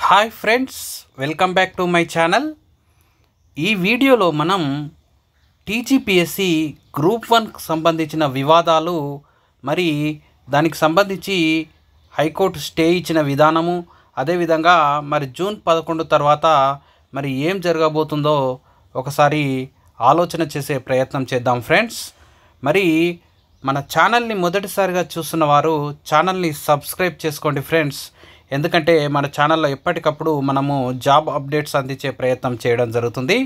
Hi friends, welcome back to my channel. ఈ వీడియోలో మనం టీజీపీఎస్సీ గ్రూప్ 1కు సంబంధించిన వివాదాలు, మరి దానికి సంబంధించి హైకోర్టు స్టే ఇచ్చిన విధానము, అదేవిధంగా మరి జూన్ 11 తర్వాత మరి ఏం జరగబోతుందో ఒకసారి ఆలోచన చేసే ప్రయత్నం చేద్దాం ఫ్రెండ్స్. మరి మన ఛానల్ని మొదటిసారిగా చూస్తున్న వారు ఛానల్ని సబ్స్క్రైబ్ చేసుకోండి ఫ్రెండ్స్. ఎందుకంటే మన ఛానల్లో ఎప్పటికప్పుడు మనము జాబ్ అప్డేట్స్ అందించే ప్రయత్నం చేయడం జరుగుతుంది.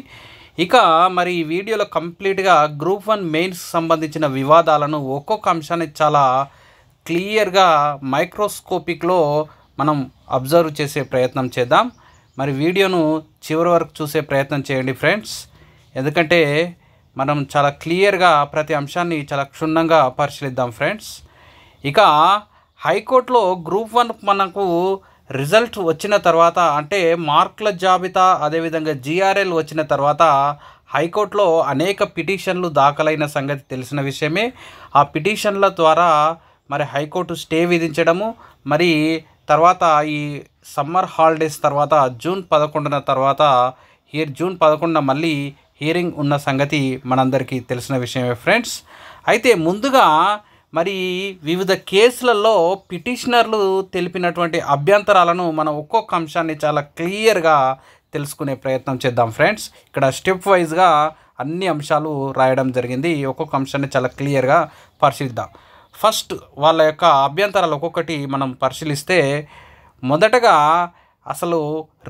ఇక మరి ఈ వీడియోలో కంప్లీట్గా గ్రూప్ 1 మెయిన్స్ సంబంధించిన వివాదాలను ఒక్కొక్క అంశాన్ని చాలా క్లియర్గా మైక్రోస్కోపిక్లో మనం అబ్జర్వ్ చేసే ప్రయత్నం చేద్దాం. మరి వీడియోను చివరి వరకు చూసే ప్రయత్నం చేయండి ఫ్రెండ్స్. ఎందుకంటే మనం చాలా క్లియర్గా ప్రతి అంశాన్ని చాలా క్షుణ్ణంగా పరిశీలిద్దాం ఫ్రెండ్స్. ఇక హైకోర్టులో గ్రూప్ 1 మనకు రిజల్ట్ వచ్చిన తర్వాత, అంటే మార్కుల జాబితా అదేవిధంగా జిఆర్ఎల్ వచ్చిన తర్వాత హైకోర్టులో అనేక పిటిషన్లు దాఖలైన సంగతి తెలిసిన విషయమే. ఆ పిటిషన్ల ద్వారా మరి హైకోర్టు స్టే విధించడము, మరి తర్వాత ఈ సమ్మర్ హాలిడేస్ తర్వాత జూన్ 11 తర్వాత జూన్ 11 మళ్ళీ హియరింగ్ ఉన్న సంగతి మనందరికీ తెలిసిన విషయమే ఫ్రెండ్స్. అయితే ముందుగా మరి వివిధ కేసులలో పిటిషనర్లు తెలిపినటువంటి అభ్యంతరాలను మనం ఒక్కొక్క అంశాన్ని చాలా క్లియర్గా తెలుసుకునే ప్రయత్నం చేద్దాం ఫ్రెండ్స్. ఇక్కడ స్టెప్ వైజ్గా అన్ని అంశాలు రాయడం జరిగింది. ఒక్కొక్క అంశాన్ని చాలా క్లియర్గా పరిశీలిద్దాం. ఫస్ట్ వాళ్ళ యొక్క అభ్యంతరాలు ఒక్కొక్కటి మనం పరిశీలిస్తే, మొదటగా అసలు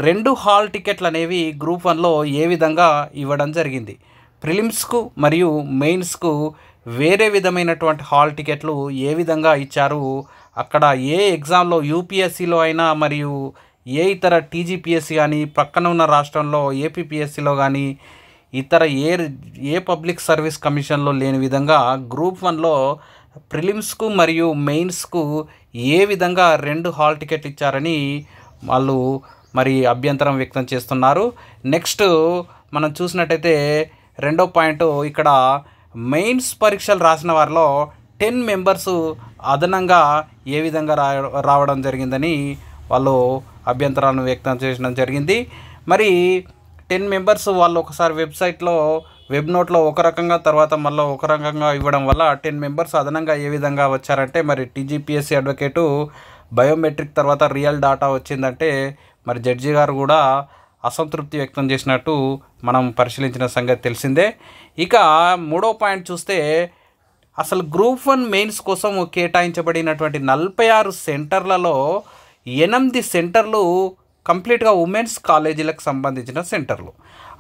2 హాల్ టికెట్లు అనేవి గ్రూప్ 1లో ఏ విధంగా ఇవ్వడం జరిగింది. ప్రిలిమ్స్కు మరియు మెయిన్స్కు వేరే విధమైనటువంటి హాల్ టికెట్లు ఏ విధంగా ఇచ్చారు, అక్కడ ఏ ఎగ్జామ్లో యూపీఎస్సీలో అయినా మరియు ఏ ఇతర టీజీపీఎస్సీ కానీ, పక్కన ఉన్న రాష్ట్రంలో ఏపీపీఎస్సీలో కానీ, ఇతర ఏ పబ్లిక్ సర్వీస్ కమిషన్లో లేని విధంగా గ్రూప్ 1లో ప్రిలిమ్స్కు మరియు మెయిన్స్కు ఏ విధంగా 2 హాల్ టికెట్లు ఇచ్చారని వాళ్ళు మరి అభ్యంతరం వ్యక్తం చేస్తున్నారు. నెక్స్ట్ మనం చూసినట్టయితే రెండో పాయింట్, ఇక్కడ మెయిన్స్ పరీక్షలు రాసిన వారిలో 10 మెంబర్స్ అదనంగా ఏ విధంగా రావడం జరిగిందని వాళ్ళు అభ్యంతరాలను వ్యక్తం చేయడం జరిగింది. మరి 10 మెంబర్స్ వాళ్ళు ఒకసారి వెబ్సైట్లో వెబ్ నోట్లో ఒక రకంగా, తర్వాత మళ్ళీ ఒక రకంగా ఇవ్వడం వల్ల 10 మెంబర్స్ అదనంగా ఏ విధంగా వచ్చారంటే, మరి టీజీపీఎస్సీ అడ్వకేటు బయోమెట్రిక్ తర్వాత రియల్ డాటా వచ్చిందంటే మరి జడ్జి గారు కూడా అసంతృప్తి వ్యక్తం చేసినట్టు మనం పరిశీలించిన సంగతి తెలిసిందే. ఇక మూడో పాయింట్ చూస్తే, అసలు గ్రూప్ 1 మెయిన్స్ కోసం కేటాయించబడినటువంటి 46 సెంటర్లలో 8 సెంటర్లు కంప్లీట్గా ఉమెన్స్ కాలేజీలకు సంబంధించిన సెంటర్లు.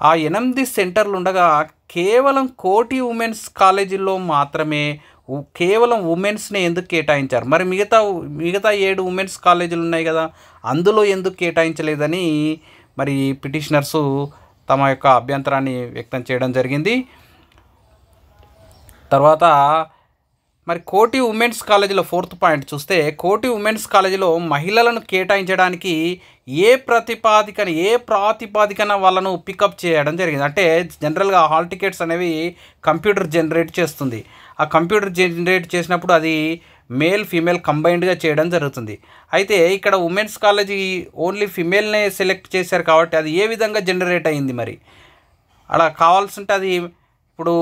ఆ 8 సెంటర్లు ఉండగా కేవలం కోటి ఉమెన్స్ కాలేజీల్లో మాత్రమే కేవలం ఉమెన్స్ని ఎందుకు కేటాయించారు, మరి మిగతా 7 ఉమెన్స్ కాలేజీలు ఉన్నాయి కదా, అందులో ఎందుకు కేటాయించలేదని మరి పిటిషనర్సు తమ యొక్క అభ్యంతరాన్ని వ్యక్తం చేయడం జరిగింది. తర్వాత మరి కోటి ఉమెన్స్ కాలేజీలో ఫోర్త్ పాయింట్ చూస్తే, కోటి ఉమెన్స్ కాలేజీలో మహిళలను కేటాయించడానికి ఏ ప్రాతిపాదికన వాళ్ళను పికప్ చేయడం జరిగింది. అంటే జనరల్గా హాల్ టికెట్స్ అనేవి కంప్యూటర్ జనరేట్ చేస్తుంది. ఆ కంప్యూటర్ జనరేట్ చేసినప్పుడు అది మేల్ ఫీమేల్ కంబైన్డ్గా చేయడం జరుగుతుంది. అయితే ఇక్కడ ఉమెన్స్ కాలేజీ ఓన్లీ ఫిమేల్నే సెలెక్ట్ చేశారు కాబట్టి అది ఏ విధంగా జనరేట్ అయింది, మరి అలా కావాల్సింటే అది ఇప్పుడు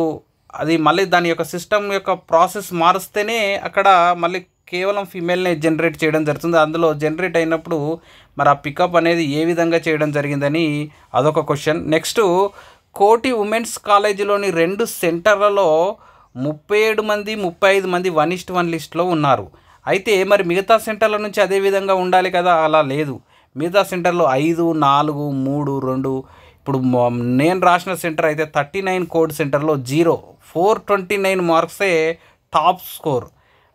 అది మళ్ళీ దాని యొక్క సిస్టమ్ యొక్క ప్రాసెస్ మారుస్తేనే అక్కడ మళ్ళీ కేవలం ఫీమేల్నే జనరేట్ చేయడం జరుగుతుంది. అందులో జనరేట్ అయినప్పుడు మరి ఆ పికప్ అనేది ఏ విధంగా చేయడం జరిగిందని అదొక క్వశ్చన్. నెక్స్ట్, కోటి ఉమెన్స్ కాలేజీలోని 2 సెంటర్లలో 37 మంది 35 మంది 1:1 లిస్టులో ఉన్నారు. అయితే మరి మిగతా సెంటర్ల నుంచి అదే విధంగా ఉండాలి కదా, అలా లేదు. మిగతా సెంటర్లో 5, 4, 3, 2. ఇప్పుడు నేను రాసిన సెంటర్ అయితే 39 కోడ్ సెంటర్లో 0, 429 మార్క్సే టాప్ స్కోర్.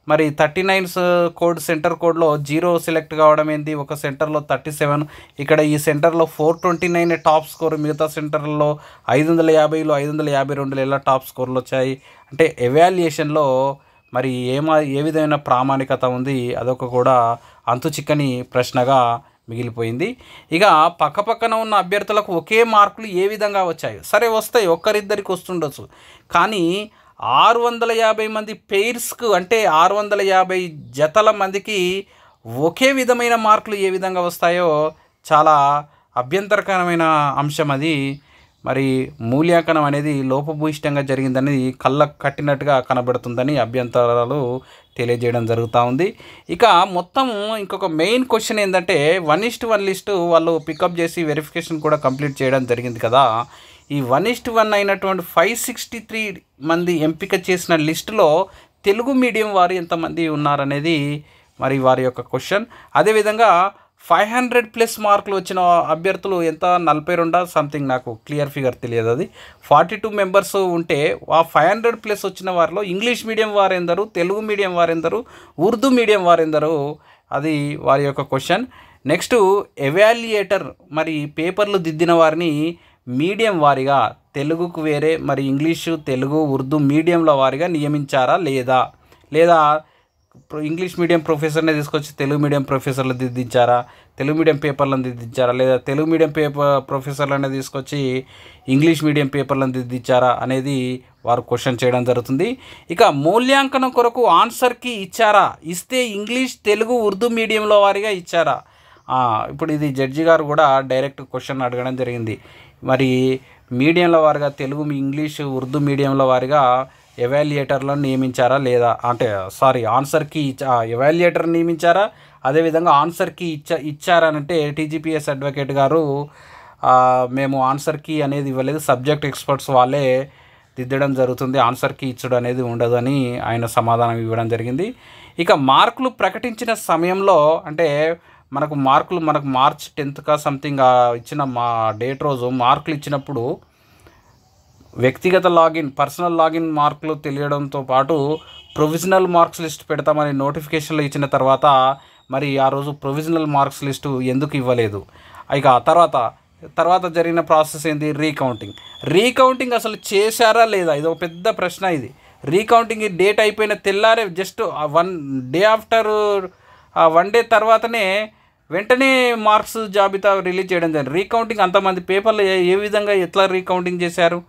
మరి 39 కోడ్ సెంటర్ కోడ్లో 0 సెలెక్ట్ కావడం ఏంది, ఒక సెంటర్లో 37. ఇక్కడ ఈ సెంటర్లో 429 టాప్ స్కోర్, మిగతా సెంటర్లో 550లో 552 ఎలా టాప్ స్కోర్లు వచ్చాయి అంటే ఎవాల్యుయేషన్లో మరి ఏ విధమైన ప్రామాణికత ఉంది, అదొక కూడా అంతు చిక్కని ప్రశ్నగా మిగిలిపోయింది. ఇక పక్కపక్కన ఉన్న అభ్యర్థులకు ఒకే మార్కులు ఏ విధంగా వచ్చాయి, సరే వస్తాయి, ఒక్కరిద్దరికి వస్తుండొచ్చు, కానీ 650 మంది పెయిర్స్కు అంటే 650 జతల మందికి ఒకే విధమైన మార్కులు ఏ విధంగా వస్తాయో చాలా అభ్యంతరకరమైన అంశం అది. మరి మూల్యాంకనం అనేది లోపభూయిష్టంగా జరిగిందని కళ్ళకు కట్టినట్టుగా కనబడుతుందని అభ్యంతరాలు తెలియజేయడం జరుగుతూ ఉంది. ఇక మొత్తం ఇంకొక మెయిన్ క్వశ్చన్ ఏంటంటే 1:1 లిస్టు వాళ్ళు పికప్ చేసి వెరిఫికేషన్ కూడా కంప్లీట్ చేయడం జరిగింది కదా. ఈ 1:1 అయినటువంటి 563 మంది ఎంపిక చేసిన లిస్టులో తెలుగు మీడియం వారు ఎంతమంది ఉన్నారనేది మరి వారి యొక్క క్వశ్చన్. అదేవిధంగా 500+ మార్కులు వచ్చిన అభ్యర్థులు ఎంత, 42 సంథింగ్, నాకు క్లియర్ ఫిగర్ తెలియదు. అది 42 మెంబర్స్ ఉంటే ఆ 500+ వచ్చిన వారిలో ఇంగ్లీష్ మీడియం వారెందరు, తెలుగు మీడియం వారెందరు, ఉర్దూ మీడియం వారెందరు, అది వారి యొక్క క్వశ్చన్. నెక్స్ట్ ఎవాల్యుయేటర్, మరి పేపర్లు దిద్దిన వారిని మీడియం వారిగా తెలుగుకు వేరే, మరి ఇంగ్లీషు, తెలుగు, ఉర్దూ మీడియంల వారిగా నియమించారా లేదా ఇంగ్లీష్ మీడియం ప్రొఫెసర్నే తీసుకొచ్చి తెలుగు మీడియం ప్రొఫెసర్లు దిద్దించారా, తెలుగు మీడియం పేపర్లను దిద్దించారా, లేదా తెలుగు మీడియం ప్రొఫెసర్లనే తీసుకొచ్చి ఇంగ్లీష్ మీడియం పేపర్లను దిద్దించారా అనేది వారు క్వశ్చన్ చేయడం జరుగుతుంది. ఇక మూల్యాంకనం కొరకు ఆన్సర్కి ఇచ్చారా, ఇస్తే ఇంగ్లీష్, తెలుగు, ఉర్దూ మీడియంలో వారిగా ఇచ్చారా. ఇప్పుడు ఇది జడ్జి గారు కూడా డైరెక్ట్ క్వశ్చన్ అడగడం జరిగింది. మరి మీడియంల వారిగా తెలుగు, ఇంగ్లీషు, ఉర్దూ మీడియంల వారిగా ఎవాల్యుయేటర్లను నియమించారా లేదా, అంటే ఆన్సర్కి ఎవాల్యుయేటర్ నియమించారా, అదేవిధంగా ఆన్సర్కి ఇచ్చారనంటే టీజీపీఎస్ అడ్వకేట్ గారు మేము ఆన్సర్కి అనేది ఇవ్వలేదు, సబ్జెక్ట్ ఎక్స్పర్ట్స్ వాళ్ళే దిద్దడం జరుగుతుంది, ఆన్సర్కి ఇచ్చడం అనేది ఉండదు అని ఆయన సమాధానం ఇవ్వడం జరిగింది. ఇక మార్కులు ప్రకటించిన సమయంలో అంటే మనకు మార్చ్ 10th సంథింగ్ ఇచ్చిన డేట్ రోజు మార్కులు ఇచ్చినప్పుడు వ్యక్తిగత లాగిన్, పర్సనల్ లాగిన్ మార్కులు తెలియడంతో పాటు ప్రొవిజనల్ మార్క్స్ లిస్ట్ పెడతామని నోటిఫికేషన్లు ఇచ్చిన తర్వాత మరి ఆ రోజు ప్రొవిజనల్ మార్క్స్ లిస్టు ఎందుకు ఇవ్వలేదు. ఇక తర్వాత జరిగిన ప్రాసెస్ ఏంది, రీకౌంటింగ్ అసలు చేశారా లేదా, ఇది ఒక పెద్ద ప్రశ్న. ఇది రీకౌంటింగ్ డేట్ అయిపోయిన తెల్లారే జస్ట్ 1 డే ఆఫ్టర్ 1 డే తర్వాతనే వెంటనే మార్క్స్ జాబితా రిలీజ్ చేయడం జరిగింది. రీకౌంటింగ్ అంతమంది పేపర్లు ఏ విధంగా ఎట్లా రీకౌంటింగ్ చేశారు,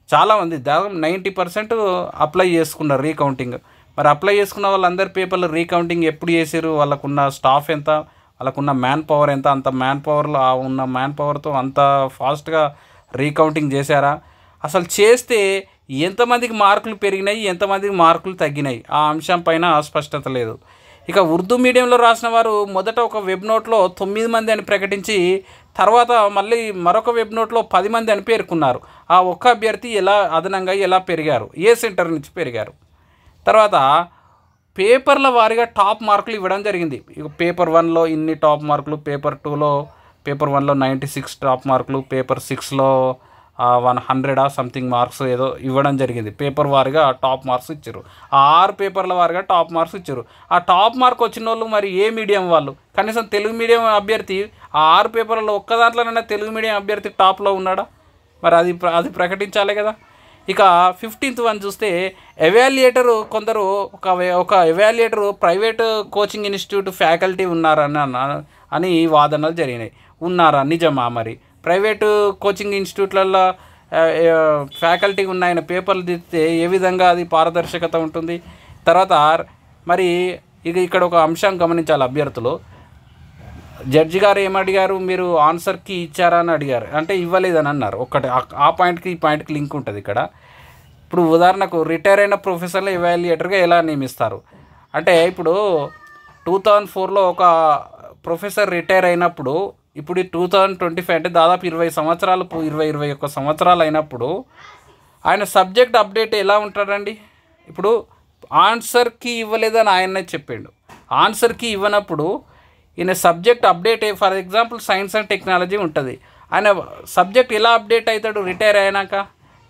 చాలామంది దాదాపు 90% అప్లై చేసుకున్నారు రీకౌంటింగ్. మరి అప్లై చేసుకున్న వాళ్ళందరి పేపర్లు రీకౌంటింగ్ ఎప్పుడు చేశారు, వాళ్ళకున్న స్టాఫ్ ఎంత, వాళ్ళకున్న మ్యాన్ పవర్ ఎంత, అంత మ్యాన్ పవర్లో ఉన్న మ్యాన్ పవర్తో అంత ఫాస్ట్గా రీకౌంటింగ్ చేశారా, అసలు చేస్తే ఎంతమందికి మార్కులు పెరిగినాయి, ఎంతమందికి మార్కులు తగ్గినాయి, ఆ అంశం పైన స్పష్టత లేదు. ఇక ఉర్దూ మీడియంలో రాసిన వారు మొదట ఒక వెబ్ నోట్లో 9 మంది అని ప్రకటించి తర్వాత మళ్ళీ మరొక వెబ్ నోట్లో 10 మంది అని పేర్కొన్నారు. ఆ ఒక్క అభ్యర్థి అదనంగా ఎలా పెరిగారు, ఏ సెంటర్ నుంచి పెరిగారు. తర్వాత పేపర్ల వారీగా టాప్ మార్కులు ఇవ్వడం జరిగింది. ఇక పేపర్ 1లో ఇన్ని టాప్ మార్కులు, పేపర్ 2లో, పేపర్ 1లో 96 టాప్ మార్కులు, పేపర్ 6లో 100 సంథింగ్ మార్క్స్ ఏదో ఇవ్వడం జరిగింది. పేపర్ వారిగా టాప్ మార్క్స్ ఇచ్చారు. ఆ 6 పేపర్ల వారిగా టాప్ మార్క్స్ ఇచ్చారు. ఆ టాప్ మార్క్ వచ్చిన వాళ్ళు మరి ఏ మీడియం వాళ్ళు, కనీసం తెలుగు మీడియం అభ్యర్థి ఆ 6 పేపర్లలో ఒక్క దాంట్లోనైనా తెలుగు మీడియం అభ్యర్థి టాప్లో ఉన్నాడా, మరి అది ప్రకటించాలి కదా. ఇక 15th వన్ చూస్తే ఎవాల్యుయేటరు, కొందరు ఒక ఎవాల్యుయేటరు ప్రైవేటు కోచింగ్ ఇన్స్టిట్యూట్ ఫ్యాకల్టీ ఉన్నారని వాదనలు జరిగినాయి. ఉన్నారా, నిజమా, మరి ప్రైవేటు కోచింగ్ ఇన్స్టిట్యూట్లలో ఫ్యాకల్టీ ఉన్న ఆయన పేపర్లు దిద్దితే ఏ విధంగా అది పారదర్శకత ఉంటుంది. తర్వాత మరి ఇక్కడ ఒక అంశం గమనించాలి అభ్యర్థులు. జడ్జి గారు ఏమడిగారు, మీరు ఆన్సర్కి ఇచ్చారా అని అడిగారు, అంటే ఇవ్వలేదని అన్నారు. ఒక్కటే ఆ పాయింట్కి ఈ పాయింట్కి లింక్ ఉంటుంది ఇక్కడ. ఇప్పుడు ఉదాహరణకు రిటైర్ అయిన ప్రొఫెసర్లు ఎవాల్యుయేటర్గా ఎలా నియమిస్తారు అంటే, ఇప్పుడు 2004లో ఒక ప్రొఫెసర్ రిటైర్ అయినప్పుడు, ఇప్పుడు 2025 అంటే దాదాపు 20 సంవత్సరాలు, 21 సంవత్సరాలు అయినప్పుడు ఆయన సబ్జెక్ట్ అప్డేట్ ఎలా ఉంటాడండి. ఇప్పుడు ఆన్సర్కి ఇవ్వలేదని ఆయనే చెప్పిండు. ఆన్సర్కి ఇవ్వనప్పుడు ఈయన subject update, for example science and technology ఉంటుంది, ఆయన సబ్జెక్ట్ ఎలా అప్డేట్ అవుతాడు రిటైర్ అయినాక.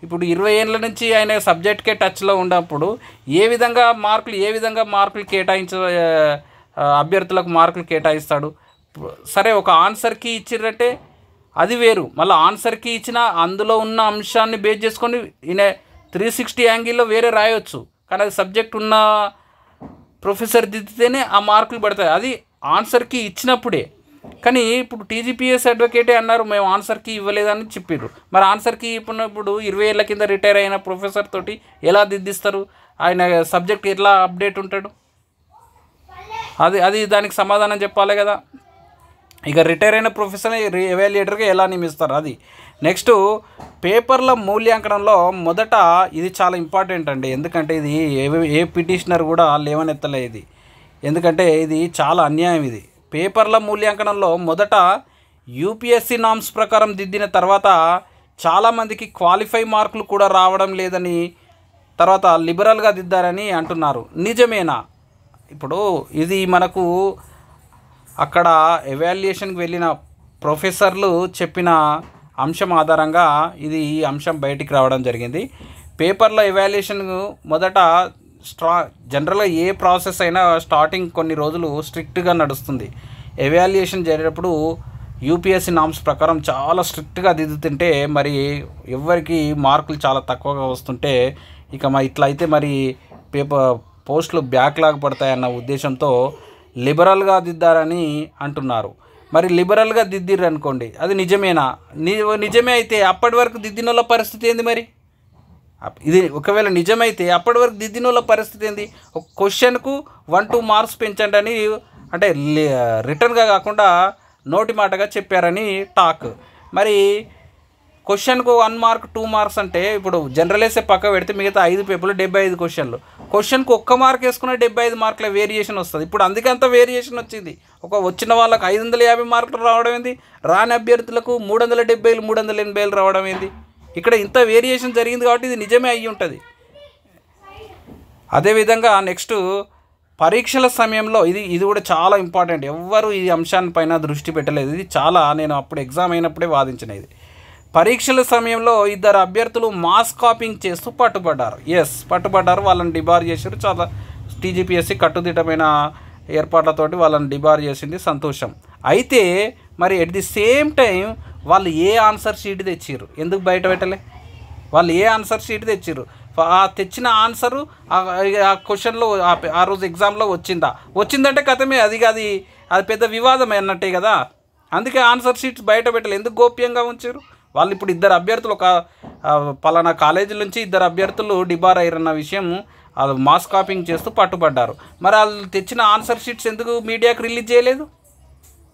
ఇప్పుడు 20 ఏళ్ళ నుంచి ఆయన సబ్జెక్ట్కే టచ్లో ఉన్నప్పుడు ఏ విధంగా మార్కులు అభ్యర్థులకు మార్కులు కేటాయిస్తాడు. సరే, ఒక ఆన్సర్కి ఇచ్చిర్రంటే అది వేరు, మళ్ళీ ఆన్సర్కి ఇచ్చిన అందులో ఉన్న అంశాన్ని బేస్ చేసుకొని ఈయన 360 యాంగిల్లో వేరే రాయొచ్చు, కానీ అది సబ్జెక్ట్ ఉన్న ప్రొఫెసర్ దిద్దితేనే ఆ మార్కులు పడతాయి, అది ఆన్సర్కి ఇచ్చినప్పుడే. కానీ ఇప్పుడు టీజీపీఎస్ అడ్వకేటే అన్నారు మేము ఆన్సర్కి ఇవ్వలేదని చెప్పారు. మరి ఆన్సర్కి ఇప్పుడు 20 ఏళ్ళ కింద రిటైర్ అయిన ప్రొఫెసర్ తోటి ఎలా దిద్దిస్తారు, ఆయన సబ్జెక్ట్ ఎట్లా అప్డేట్ ఉంటాడు, అది దానికి సమాధానం చెప్పాలి కదా. ఇక రిటైర్ అయిన ప్రొఫెషనల్ ఎవాల్యుయేటర్గా ఎలా నియమిస్తారు అది. నెక్స్ట్ పేపర్ల మూల్యాంకనంలో మొదట ఇది చాలా ఇంపార్టెంట్ అండి, ఎందుకంటే ఇది ఏ పిటిషనర్ కూడా లేవనెత్తలే ఇది, ఎందుకంటే ఇది చాలా అన్యాయం. ఇది పేపర్ల మూల్యాంకనంలో మొదట యూపీఎస్సీ నామ్స్ ప్రకారం దిద్దిన తర్వాత చాలామందికి క్వాలిఫై మార్కులు కూడా రావడం లేదని తర్వాత లిబరల్గా దిద్దారని అంటున్నారు. నిజమేనా? ఇప్పుడు ఇది మనకు అక్కడ ఎవాల్యుయేషన్కి వెళ్ళిన ప్రొఫెసర్లు చెప్పిన అంశం ఆధారంగా ఈ అంశం బయటికి రావడం జరిగింది. పేపర్ల ఎవాల్యుయేషన్ మొదట జనరల్గా ఏ ప్రాసెస్ అయినా స్టార్టింగ్ కొన్ని రోజులు స్ట్రిక్ట్గా నడుస్తుంది. ఎవాల్యుయేషన్ జరిగేటప్పుడు యూపీఎస్సీ నామ్స్ ప్రకారం చాలా స్ట్రిక్ట్గా దిద్దుతుంటే మరి ఎవరికి మార్కులు చాలా తక్కువగా వస్తుంటే ఇక ఇట్లా అయితే మరి పోస్టులు బ్యాక్లాగ్ పడతాయన్న ఉద్దేశంతో లిబరల్గా దిద్దారని అంటున్నారు. మరి లిబరల్గా దిద్దిర్రు అనుకోండి, అది నిజమేనా? నిజమే అయితే అప్పటి వరకు దిద్దిన వాళ్ళ పరిస్థితి ఏంది? మరి ఇది ఒకవేళ నిజమైతే అప్పటి వరకు దిద్దిన వాళ్ళ పరిస్థితి ఏంది? ఒక క్వశ్చన్కు 1-2 మార్క్స్ పెంచండి అని అంటే రిటర్న్గా కాకుండా నోటి మాటగా చెప్పారని టాక్. మరి క్వశ్చన్కు 1 మార్క్ 2 మార్క్స్ అంటే ఇప్పుడు జనరల్ వేసే పక్క పెడితే మిగతా 5 పేపర్లు 75 క్వశ్చన్లు, క్వశ్చన్కు 1 మార్క్ వేసుకున్న 75 మార్కుల వేరియేషన్ వస్తుంది. ఇప్పుడు అందుకే అంత వేరియేషన్ వచ్చింది. వచ్చిన వాళ్ళకు 550 మార్కులు రావడం ఏంది, రాని అభ్యర్థులకు 370 380 రావడం ఏంది? ఇక్కడ ఇంత వేరియేషన్ జరిగింది కాబట్టి ఇది నిజమే అయ్యి ఉంటుంది. అదేవిధంగా నెక్స్ట్ పరీక్షల సమయంలో ఇది కూడా చాలా ఇంపార్టెంట్. ఎవ్వరు ఈ అంశాన్ని దృష్టి పెట్టలేదు. ఇది చాలా నేను అప్పుడు ఎగ్జామ్ అయినప్పుడే వాదించిన ఇది. పరీక్షల సమయంలో 2 అభ్యర్థులు మాస్ కాపింగ్ చేస్తూ పట్టుబడ్డారు. వాళ్ళని డిబార్ చేశారు. చాలా టీజీపీఎస్సీ కట్టుదిట్టమైన ఏర్పాట్లతోటి వాళ్ళని డిబార్ చేసింది, సంతోషం. అయితే మరి ఎట్ ది సేమ్ టైం వాళ్ళు ఏ ఆన్సర్ షీట్ తెచ్చిర్రు? ఎందుకు బయట పెట్టలే? వాళ్ళు ఏ ఆన్సర్ షీట్ తెచ్చిర్రు? ఆ తెచ్చిన ఆన్సరు ఆ క్వశ్చన్లో ఆ రోజు ఎగ్జామ్లో వచ్చిందంటే కథమే, అది పెద్ద వివాదం అన్నట్టే కదా. అందుకే ఆన్సర్ షీట్స్ బయట పెట్టలే. ఎందుకు గోప్యంగా ఉంచారు? వాళ్ళు ఇప్పుడు 2 అభ్యర్థులు పలానా కాలేజీ నుంచి 2 అభ్యర్థులు డిబార్ అయ్యారన్న విషయం వాళ్ళు మాస్ కాపింగ్ చేస్తూ పట్టుబడ్డారు. మరి వాళ్ళు తెచ్చిన ఆన్సర్ షీట్స్ ఎందుకు మీడియాకి రిలీజ్ చేయలేదు?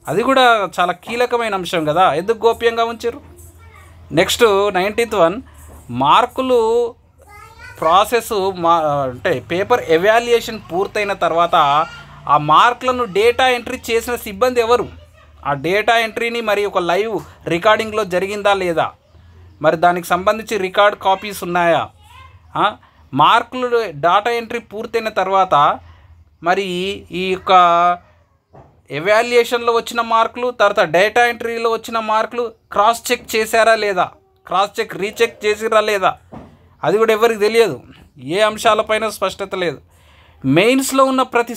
అది కూడా చాలా కీలకమైన అంశం కదా, ఎందుకు గోప్యంగా ఉంచారు? నెక్స్ట్ 19th వన్, మార్కులు ప్రాసెస్ అంటే పేపర్ ఎవాల్యుయేషన్ పూర్తయిన తర్వాత ఆ మార్కులను డేటా ఎంట్రీ చేసిన సిబ్బంది ఎవరు? ఆ డేటా ఎంట్రీని మరి ఒక లైవ్ రికార్డింగ్లో జరిగిందా లేదా? మరి దానికి సంబంధించి రికార్డ్ కాపీస్ ఉన్నాయా? మార్కులు డేటా ఎంట్రీ పూర్తయిన తర్వాత మరి ఈ యొక్క ఎవాల్యుయేషన్లో వచ్చిన మార్కులు తర్వాత డేటా ఎంట్రీలో వచ్చిన మార్కులు క్రాస్ చెక్ చేశారా లేదా? క్రాస్ చెక్ రీచెక్ చేసిరా లేదా? అది కూడా ఎవరికి తెలియదు. ఏ అంశాలపైన స్పష్టత లేదు. మెయిన్స్లో ఉన్న ప్రతి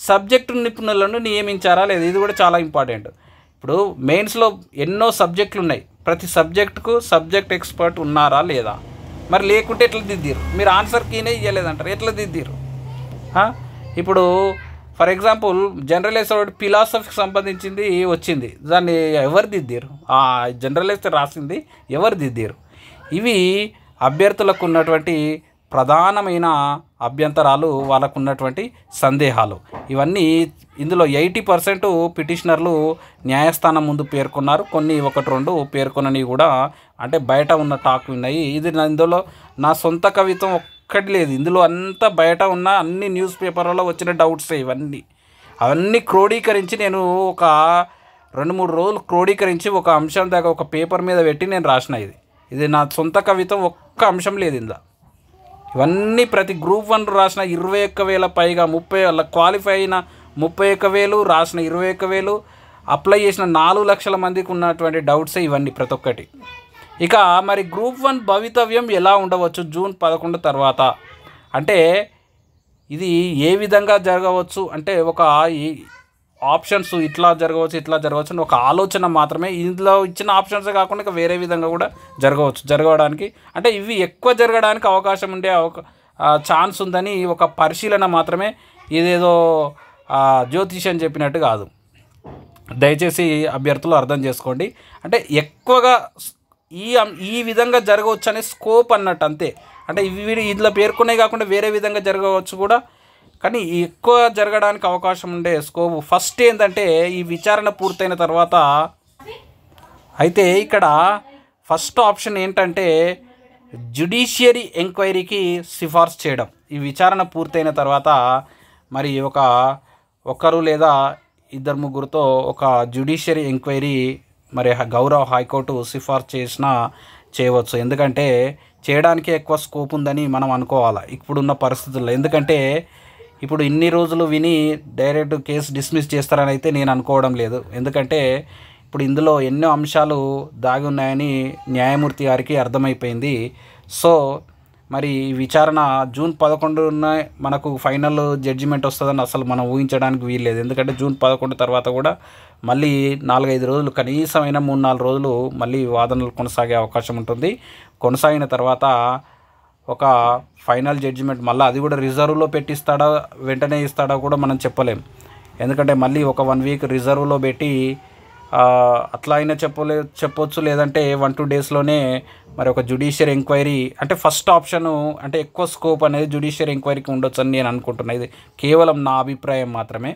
సబ్జెక్టు నిపుణులను నియమించారా లేదా? ఇది కూడా చాలా ఇంపార్టెంట్. ఇప్పుడు మెయిన్స్లో ఎన్నో సబ్జెక్టులు ఉన్నాయి, ప్రతి సబ్జెక్టుకు సబ్జెక్ట్ ఎక్స్పర్ట్ ఉన్నారా లేదా? మరి లేకుంటే ఎట్లా దిద్దిరు? మీరు ఆన్సర్ కీనే ఇవ్వలేదంటారు, ఎట్లా దిద్దిరు? ఇప్పుడు ఫర్ ఎగ్జాంపుల్ జనరల్ ఎస్ఐ ఫిలాసఫీకి సంబంధించింది వచ్చింది, దాన్ని ఎవరు దిద్దిరు? ఆ జనరల్ ఎస్ఐ రాసింది ఎవరు దిద్దిరు? ఇవి అభ్యర్థులకు ఉన్నటువంటి ప్రధానమైన అభ్యంతరాలు, వాళ్ళకు ఉన్నటువంటి సందేహాలు. ఇవన్నీ ఇందులో 80% పిటిషనర్లు న్యాయస్థానం ముందు పేర్కొన్నారు. కొన్ని 1-2 పేర్కొనని కూడా అంటే బయట ఉన్న టాక్ ఉన్నాయి. ఇందులో నా సొంత కవిత్వం ఒక్కటి లేదు. ఇందులో అంతా బయట ఉన్న అన్ని న్యూస్ పేపర్లలో వచ్చిన డౌట్సే అవన్నీ క్రోడీకరించి నేను ఒక 2-3 రోజులు క్రోడీకరించి ఒక అంశం దాకా ఒక పేపర్ మీద పెట్టి నేను రాసిన. ఇది నా సొంత కవిత్వం, ఒక్క అంశం లేదు ఇందులో. ఇవన్నీ ప్రతి గ్రూప్ 1 రాసిన 21,000 పైగా 30 క్వాలిఫై అయిన 31,000 రాసిన 21,000 అప్లై చేసిన 4 లక్షల మందికి ఉన్నటువంటి డౌట్సే ఇవన్నీ ప్రతి ఒక్కటి. ఇక మరి గ్రూప్ 1 భవితవ్యం ఎలా ఉండవచ్చు జూన్ 11 తర్వాత? అంటే ఇది ఏ విధంగా జరగవచ్చు అంటే ఒక ఆప్షన్స్ ఇట్లా జరగవచ్చు అని ఒక ఆలోచన మాత్రమే. ఇందులో ఇచ్చిన ఆప్షన్స్ కాకుండా ఇంకా వేరే విధంగా కూడా జరగడానికి అంటే ఇవి ఎక్కువ జరగడానికి అవకాశం ఉండే ఛాన్స్ ఉందని ఒక పరిశీలన మాత్రమే. ఇదేదో జ్యోతిష్యం చెప్పినట్టు కాదు. దయచేసి అభ్యర్థులు అర్థం చేసుకోండి. అంటే ఎక్కువగా ఈ విధంగా జరగవచ్చు అనే స్కోప్ అన్నట్టు అంతే. అంటే ఇందులో పేర్కొనే కాకుండా వేరే విధంగా జరగవచ్చు కూడా కానీ ఎక్కువ జరగడానికి అవకాశం ఉండే స్కోప్ ఫస్ట్ ఏంటంటే ఈ విచారణ పూర్తయిన తర్వాత. అయితే ఇక్కడ ఫస్ట్ ఆప్షన్ ఏంటంటే జ్యుడిషియరీ ఎంక్వైరీకి సిఫార్సు చేయడం. ఈ విచారణ పూర్తయిన తర్వాత మరి ఒకరు లేదా ఇద్దరు ముగ్గురుతో ఒక జ్యుడిషియరీ ఎంక్వైరీ మరి గౌరవ హైకోర్టు సిఫార్సు చేయవచ్చు. ఎందుకంటే చేయడానికి ఎక్కువ స్కోప్ ఉందని మనం అనుకోవాలి ఇప్పుడున్న పరిస్థితుల్లో. ఎందుకంటే ఇప్పుడు ఇన్ని రోజులు విని డైరెక్ట్ కేసు డిస్మిస్ చేస్తారని అయితే నేను అనుకోవడం లేదు. ఎందుకంటే ఇప్పుడు ఇందులో ఎన్నో అంశాలు దాగి ఉన్నాయని న్యాయమూర్తి గారికి అర్థమైపోయింది. సో మరి విచారణ జూన్ 11న మనకు ఫైనల్ జడ్జిమెంట్ వస్తుందని అసలు మనం ఊహించడానికి వీల్లేదు. ఎందుకంటే జూన్ 11 తర్వాత కూడా మళ్ళీ 4-5 రోజులు, కనీసమైన 3-4 రోజులు మళ్ళీ వాదనలు కొనసాగే అవకాశం ఉంటుంది. కొనసాగిన తర్వాత ఒక ఫైనల్ జడ్జిమెంట్ మళ్ళీ అది కూడా రిజర్వ్లో పెట్టిస్తాడా వెంటనే ఇస్తాడా కూడా మనం చెప్పలేం. ఎందుకంటే మళ్ళీ ఒక 1 వీక్ రిజర్వ్లో పెట్టి అట్లా అయినా చెప్పొచ్చు. లేదంటే 1-2 డేస్లోనే మరి ఒక జ్యుడిషియరీ ఎంక్వైరీ అంటే ఫస్ట్ ఆప్షను అంటే ఎక్కువ స్కోప్ అనేది జ్యుడిషియరీ ఎంక్వైరీకి ఉండొచ్చు అని నేను అనుకుంటున్నాను. ఇది కేవలం నా అభిప్రాయం మాత్రమే.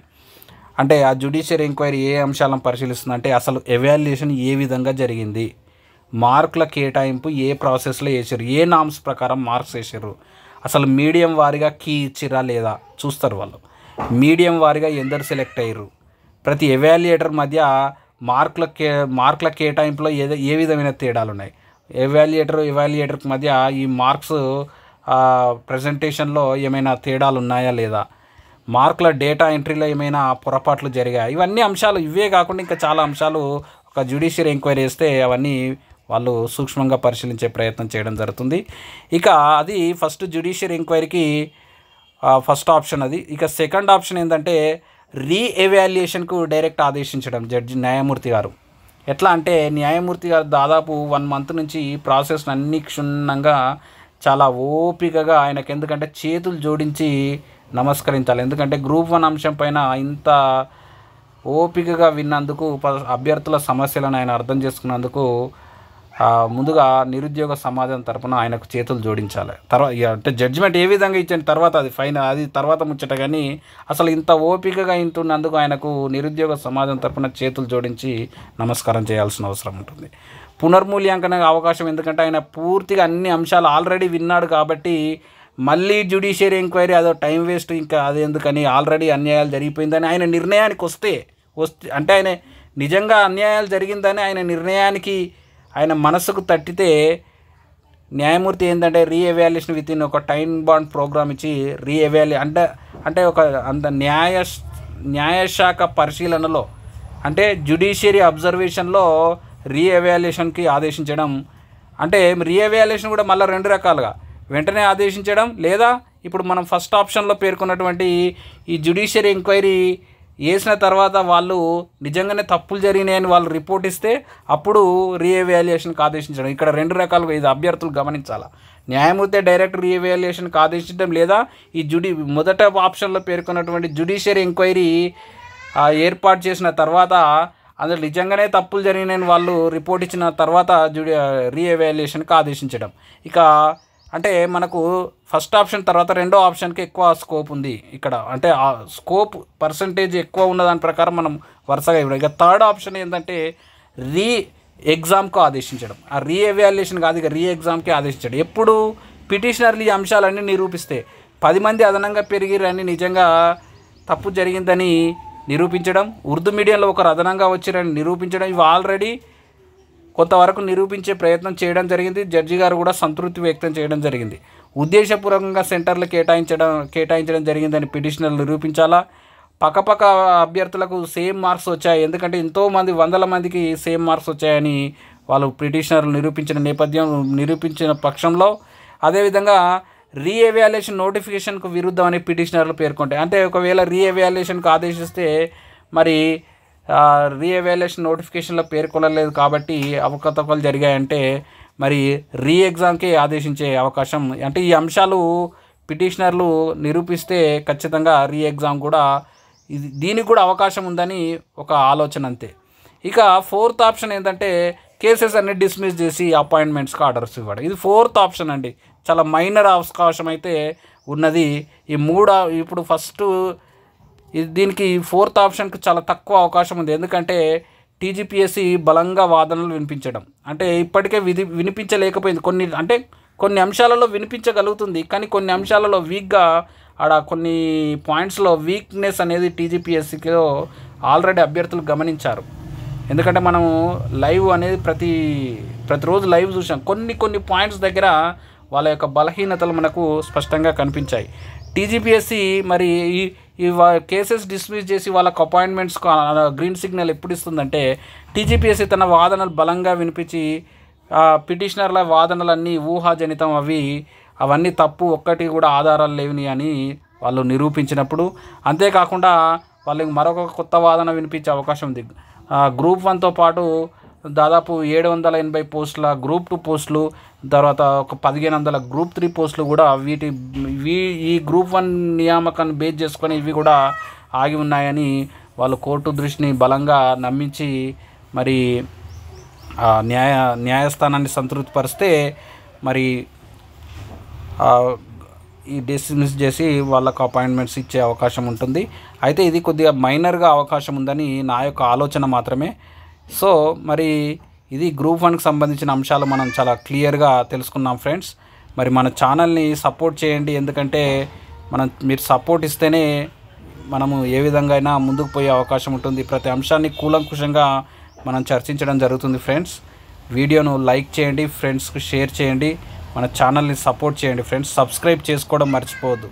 అంటే ఆ జ్యుడిషియరీ ఎంక్వైరీ ఏ అంశాలను పరిశీలిస్తుందంటే అసలు ఎవాల్యుయేషన్ ఏ విధంగా జరిగింది, మార్కుల కేటాయింపు ఏ ప్రాసెస్లో వేసారు, ఏ నామ్స్ ప్రకారం మార్క్స్ వేసారు, అసలు మీడియం వారీగా కీ ఇచ్చిరా లేదా చూస్తారు వాళ్ళు, మీడియం వారీగా ఎందరు సెలెక్ట్ అయ్యారు, ప్రతి ఎవాల్యుయేటర్ మధ్య మార్కుల కేటాయింపులో ఏ విధమైన తేడాలు ఉన్నాయి, ఎవాల్యుయేటర్కి మధ్య ఈ మార్క్స్ ప్రజెంటేషన్లో ఏమైనా తేడాలు ఉన్నాయా లేదా, మార్కుల డేటా ఎంట్రీలో ఏమైనా పొరపాట్లు జరిగాయి. ఇవన్నీ అంశాలు, ఇవే కాకుండా ఇంకా చాలా అంశాలు ఒక జ్యుడిషియరీ ఎంక్వైరీ చేస్తే అవన్నీ వాళ్ళు సూక్ష్మంగా పరిశీలించే ప్రయత్నం చేయడం జరుగుతుంది. ఇక అది ఫస్ట్ జ్యుడిషియరీ ఎంక్వైరీకి ఫస్ట్ ఆప్షన్ అది. ఇక సెకండ్ ఆప్షన్ ఏంటంటే రీఎవాల్యుయేషన్కు డైరెక్ట్ ఆదేశించడం న్యాయమూర్తి గారు. ఎట్లా అంటే న్యాయమూర్తి గారు దాదాపు 1 మంత్ నుంచి ఈ ప్రాసెస్ని అన్ని క్షుణ్ణంగా చాలా ఓపికగా ఆయనకు, ఎందుకంటే చేతులు జోడించి నమస్కరించాలి. ఎందుకంటే గ్రూప్ 1 అంశం పైన ఇంత ఓపికగా విన్నందుకు, అభ్యర్థుల సమస్యలను ఆయన అర్థం చేసుకున్నందుకు ముందుగా నిరుద్యోగ సమాజం తరపున ఆయనకు చేతులు జోడించాలి. అంటే జడ్జిమెంట్ ఏ విధంగా ఇచ్చిన తర్వాత అది ఫైనల్, అది తర్వాత ముచ్చట. కానీ అసలు ఇంత ఓపికగా ఇంటున్నందుకు ఆయనకు నిరుద్యోగ సమాజం తరపున చేతులు జోడించి నమస్కారం చేయాల్సిన అవసరం ఉంటుంది. పునర్మూల్యాంకన అవకాశం, ఎందుకంటే ఆయన పూర్తిగా అన్ని అంశాలు ఆల్రెడీ విన్నాడు కాబట్టి మళ్ళీ జ్యుడిషియరీ ఎంక్వైరీ అదో టైం వేస్ట్, ఇంకా అది ఎందుకని, ఆల్రెడీ అన్యాయాలు జరిగిపోయిందని ఆయన నిర్ణయానికి వస్తే అంటే ఆయన నిజంగా అన్యాయాలు జరిగిందని ఆయన నిర్ణయానికి ఆయన మనసుకు తట్టితే న్యాయమూర్తి ఏంటంటే రీఎవాల్యుయేషన్ విత్ ఇన్ ఒక టైం బాండ్ ప్రోగ్రామ్ ఇచ్చి అంటే ఒక అంత న్యాయశాఖ పరిశీలనలో అంటే జ్యుడిషియరీ అబ్జర్వేషన్లో రీఎవాల్యుయేషన్కి ఆదేశించడం. అంటే రీఎవాల్యుయేషన్ కూడా మళ్ళీ 2 రకాలుగా, వెంటనే ఆదేశించడం లేదా ఇప్పుడు మనం ఫస్ట్ ఆప్షన్లో పేర్కొన్నటువంటి ఈ జ్యుడిషియరీ ఎంక్వైరీ వేసిన తర్వాత వాళ్ళు నిజంగానే తప్పులు జరిగినాయని వాళ్ళు రిపోర్ట్ ఇస్తే అప్పుడు రీఎవాల్యుయేషన్కి ఆదేశించడం. ఇక్కడ 2 రకాలుగా ఇది అభ్యర్థులు గమనించాలి. న్యాయమూర్తి డైరెక్ట్ రీఎవాల్యుయేషన్కి ఆదేశించడం లేదా ఈ మొదట ఆప్షన్లో పేర్కొన్నటువంటి జ్యుడిషియరీ ఎంక్వైరీ ఏర్పాటు చేసిన తర్వాత అందులో నిజంగానే తప్పులు జరిగినాయని వాళ్ళు రిపోర్ట్ ఇచ్చిన తర్వాత రీఎవాల్యుయేషన్కి ఆదేశించడం. ఇక అంటే మనకు ఫస్ట్ ఆప్షన్ తర్వాత రెండో ఆప్షన్కి ఎక్కువ స్కోప్ ఉంది ఇక్కడ. అంటే ఆ స్కోప్ పర్సంటేజ్ ఎక్కువ ఉన్నదాని ప్రకారం మనం వరుసగా ఇవ్వడం. ఇక థర్డ్ ఆప్షన్ ఏంటంటే ఎగ్జామ్కు ఆదేశించడం. ఆ రీఎవాల్యుయేషన్ కాదు, ఇక ఎగ్జామ్కి ఆదేశించడం. ఎప్పుడు పిటిషనర్లు ఈ అంశాలన్నీ నిరూపిస్తే 10 మంది అదనంగా పెరిగిరని, నిజంగా తప్పు జరిగిందని నిరూపించడం, ఉర్దూ మీడియంలో ఒకరు అదనంగా వచ్చిరని నిరూపించడం, ఇవి ఆల్రెడీ కొంతవరకు నిరూపించే ప్రయత్నం చేయడం జరిగింది. జడ్జి గారు కూడా సంతృప్తి వ్యక్తం చేయడం జరిగింది. ఉద్దేశపూర్వకంగా సెంటర్లు కేటాయించడం జరిగిందని పిటిషనర్లు నిరూపించాలా. పక్కపక్క అభ్యర్థులకు సేమ్ మార్క్స్ వచ్చాయి, ఎందుకంటే ఎంతోమంది 100 మందికి సేమ్ మార్క్స్ వచ్చాయని వాళ్ళు పిటిషనర్లు నిరూపించిన పక్షంలో, అదేవిధంగా రీఎవాల్యుయేషన్ నోటిఫికేషన్కు విరుద్ధం అని పిటిషనర్లు పేర్కొంటాయి. అంటే ఒకవేళ రీఎవాల్యుయేషన్కు ఆదేశిస్తే మరి రీఎవాల్యుయేషన్ నోటిఫికేషన్లో పేర్కొనలేదు కాబట్టి అవకతవకలు జరిగాయంటే మరి ఎగ్జామ్కి ఆదేశించే అవకాశం, అంటే ఈ అంశాలు పిటిషనర్లు నిరూపిస్తే ఖచ్చితంగా ఎగ్జామ్ కూడా దీనికి కూడా అవకాశం ఉందని ఒక ఆలోచన అంతే. ఇక ఫోర్త్ ఆప్షన్ ఏంటంటే కేసెస్ అన్ని డిస్మిస్ చేసి అపాయింట్మెంట్స్కి ఆర్డర్స్ ఇవ్వడం. ఇది ఫోర్త్ ఆప్షన్ అండి, చాలా మైనర్ అవకాశం అయితే ఉన్నది. ఈ ఇప్పుడు ఫస్ట్ దీనికి 4th ఆప్షన్కి చాలా తక్కువ అవకాశం ఉంది. ఎందుకంటే టీజీపీఎస్సీ బలంగా వాదనలు వినిపించడం, అంటే ఇప్పటికే వినిపించలేకపోయింది. కొన్ని అంశాలలో వినిపించగలుగుతుంది, కానీ కొన్ని అంశాలలో వీక్గా కొన్ని పాయింట్స్లో వీక్నెస్ అనేది టీజీపీఎస్సీలో ఆల్రెడీ అభ్యర్థులు గమనించారు. ఎందుకంటే మనము లైవ్ అనేది ప్రతిరోజు లైవ్ చూసాం. కొన్ని పాయింట్స్ దగ్గర వాళ్ళ యొక్క బలహీనతలు మనకు స్పష్టంగా కనిపించాయి. టీజీపీఎస్సీ మరి ఈ కేసెస్ డిస్మిస్ చేసి వాళ్ళకు అపాయింట్మెంట్స్ గ్రీన్ సిగ్నల్ ఎప్పుడు ఇస్తుందంటే టీజీపీఎస్సీ తన వాదనలు బలంగా వినిపించి పిటిషనర్ల వాదనలన్నీ ఊహాజనితం, అవన్నీ తప్పు, ఒక్కటి కూడా ఆధారాలు లేవని అని వాళ్ళు నిరూపించినప్పుడు. అంతేకాకుండా వాళ్ళకి మరొక కొత్త వాదన వినిపించే అవకాశం ఉంది. గ్రూప్ 1తో పాటు దాదాపు 780 పోస్టుల గ్రూప్ 2 పోస్టులు, తర్వాత ఒక 1500 గ్రూప్ 3 పోస్టులు కూడా ఈ గ్రూప్ 1 నియామకాన్ని బేస్ చేసుకొని ఇవి కూడా ఆగి ఉన్నాయని వాళ్ళు కోర్టు దృష్టిని బలంగా నమ్మించి మరి న్యాయస్థానాన్ని సంతృప్తిపరిస్తే మరి ఈ డిస్మిస్ చేసి వాళ్ళకు అపాయింట్మెంట్స్ ఇచ్చే అవకాశం ఉంటుంది. అయితే ఇది కొద్దిగా మైనర్గా అవకాశం ఉందని నా యొక్క ఆలోచన మాత్రమే. సో మరి ఇది గ్రూప్ 1కి సంబంధించిన అంశాలు మనం చాలా క్లియర్గా తెలుసుకున్నాం ఫ్రెండ్స్. మరి మన ఛానల్ని సపోర్ట్ చేయండి, ఎందుకంటే మీరు సపోర్ట్ ఇస్తేనే మనము ఏ విధంగా అయినా ముందుకు పోయే అవకాశం ఉంటుంది. ప్రతి అంశాన్ని కూలంకుషంగా మనం చర్చించడం జరుగుతుంది ఫ్రెండ్స్. వీడియోను లైక్ చేయండి, ఫ్రెండ్స్కి షేర్ చేయండి, మన ఛానల్ని సపోర్ట్ చేయండి ఫ్రెండ్స్. సబ్స్క్రైబ్ చేసుకోవడం మర్చిపోవద్దు.